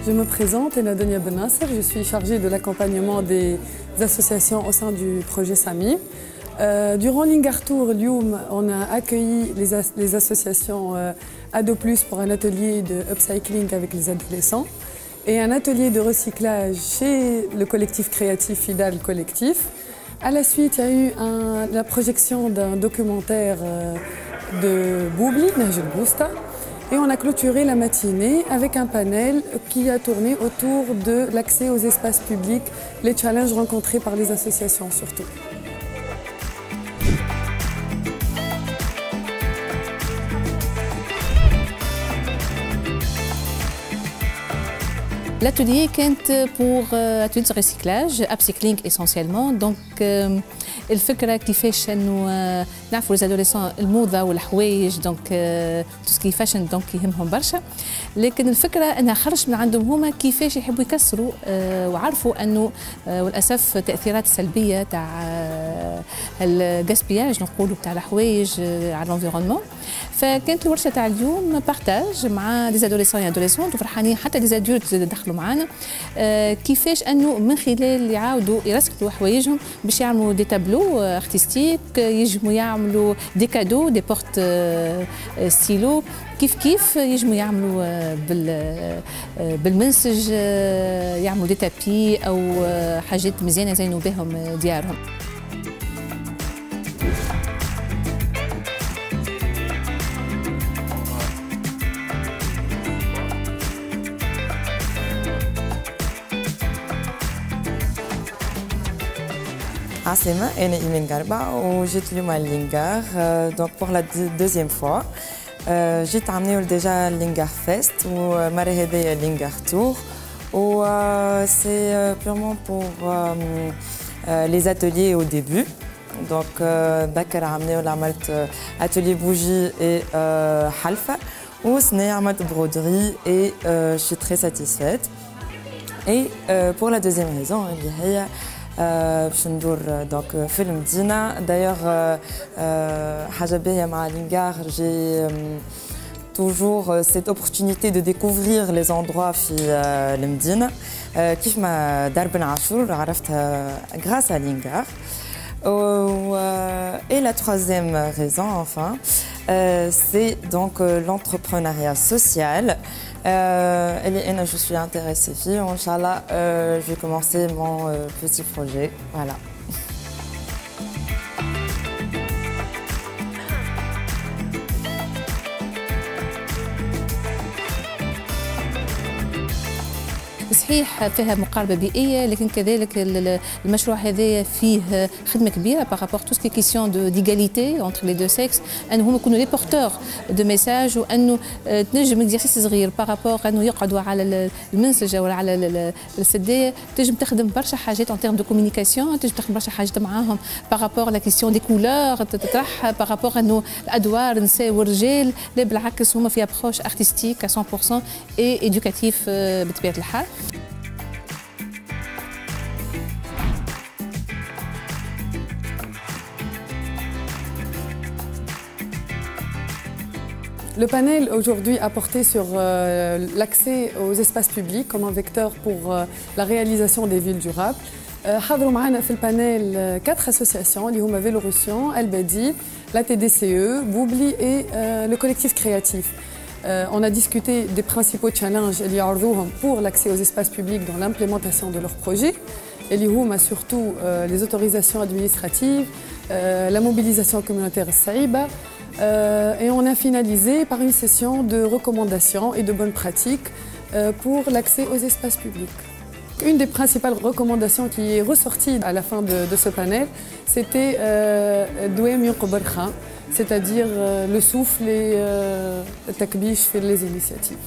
Je me présente, Nadonia Benasser, je suis chargée de l'accompagnement des associations au sein du projet SAMI. Durant l'Ingartour, on a accueilli les associations Ado Plus pour un atelier de upcycling avec les adolescents et un atelier de recyclage chez le collectif créatif Fidal Collectif. À la suite, il y a eu la projection d'un documentaire de Boubli, Najel Bousta, et on a clôturé la matinée avec un panel qui a tourné autour de l'accès aux espaces publics, les challenges rencontrés par les associations surtout. L'atelier est pour atelier de recyclage, upcycling essentiellement. Donc, الفكرة كيفاش انه نعرفوا الادوليسون الموضه والحوايج دونك تو سكي فاشن دونك يهمهم برشا، لكن الفكره انها خرجت من عندهم هما كيفاش يحبوا يكسروا وعرفوا انه وللاسف تاثيرات سلبيه تاع الغاسبياج نقولوا تاع الحوايج على الانفيرونمون. فكانت الورشه تاع اليوم بارتاج مع دي ادوليسون يا ادوليسونت وفرحانين حتى دي زادولت دخلوا معنا كيفاش انه من خلال يعاودوا يرسكلوا حوايجهم باش يعملوا دي تابلو ارتستيك، يجموا يعملوا دي كادو دي بورت ستيلو، كيف يجموا يعملوا بالمنسج يعملوا دي تابي او حاجات مزيانه يزينوا بهم ديارهم. عسلامة، أنا إيمان قربع وجيت اليوم على اللينغار دونك بور لا دوزيام فوا. جيت عملوا ديجا اللينغار فيست ومرة هذيا اللينغار تور و سي بيرمون بور لي اتوليي او ديبي. دونك بكر عملت اتوليي بوجي اي حلفة وسنة عملت برودري اي شي تري ساتيسفيت. اي بور لا دوزيام ريزون اللي هي باش ندور دونك في المدينه. دايوغ حاجه باهيه مع لينغار جي toujours cette opportunité de découvrir les endroits في المدينه كيف ما دار بن عاشور عرفتها grâce à لينغار. Et la troisième raison, enfin, c'est donc l'entrepreneuriat social. Je suis intéressée fille. Inch'Allah, je vais commencer mon petit projet. Voilà. صحيح فيها مقاربه بيئيه، لكن كذلك المشروع هذا فيه خدمه كبيره بارابور تو سكي كيسيون ديغاليتي اونتر لي دو سكس، انه هما يكونوا لي بورتور دو ميساج، وانه تنجم اكزرسيس صغير بارابور انه يقعدوا على المنسج او على السدايه، تنجم تخدم برشا حاجات اون تيرم دو كوميونيكاسيون، تنجم تخدم برشا حاجات معاهم بارابور لا كيسيون دي كولور، تطرح بارابور انه الادوار نساء ورجال، لا بالعكس هما في ابروش ارتستيك 100% اي ايدوكاتيف بطبيعه الحال. Le panel aujourd'hui a porté sur l'accès aux espaces publics comme un vecteur pour la réalisation des villes durables. حضروا معنا في البانيل 4 associations اللي هما Vélorussion, Albadi, la TDCE, Boubli et le collectif créatif. On a discuté des principaux challenges اللي يعرضوهم pour l'accès aux espaces publics dans l'implémentation de leurs projets. اللي هما surtout les autorisations administratives, la mobilisation communautaire الصعيبة. Et on a finalisé par une session de recommandations et de bonnes pratiques pour l'accès aux espaces publics. Une des principales recommandations qui est ressortie à la fin de ce panel, c'était Douem Yonkobarkha, c'est-à-dire le souffle et le takbish sur les initiatives.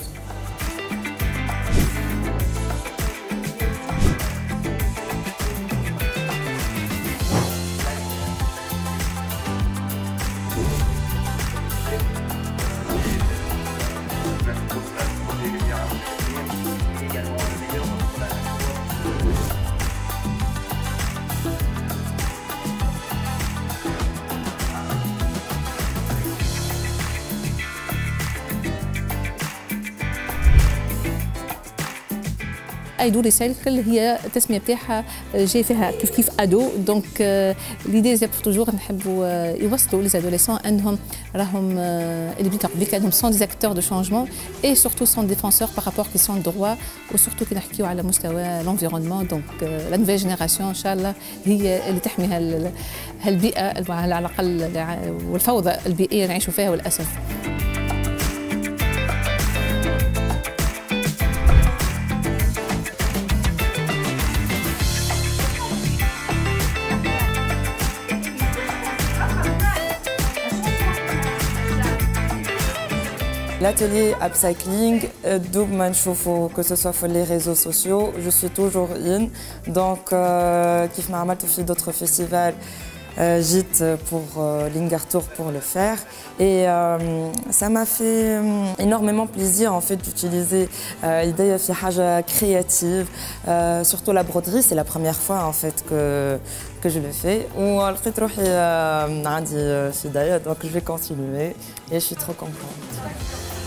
ايدو ريسايكل هي التسميه بتاعها جاي فيها كيف ادو دونك ليدي زي توجور نحبوا يوصلوا لي ادوليسون انهم راهم اللي بيتق بك انهم سون دي اكتور دو شانجمون اي سورتو سون ديفونسور بار رابور كيسيون دروا وسورتو كي نحكيو على مستوى لونفيرونمون دونك لا نوفيل جينيراسيون ان شاء الله هي اللي تحمي هالبيئه على الاقل والفوضى البيئيه اللي نعيشوا فيها والاسف. L'atelier upcycling, que ce soit sur les réseaux sociaux, je suis toujours in. Donc, kif ma عملت في d'autres festivals, j'étais pour Lingartour pour le faire. Et ça m'a fait énormément plaisir en fait d'utiliser idée في حاجة créative, surtout la broderie, c'est la première fois en fait que je le fais. ولقيت روحي عندي في داية, donc je vais continuer et je suis trop contente.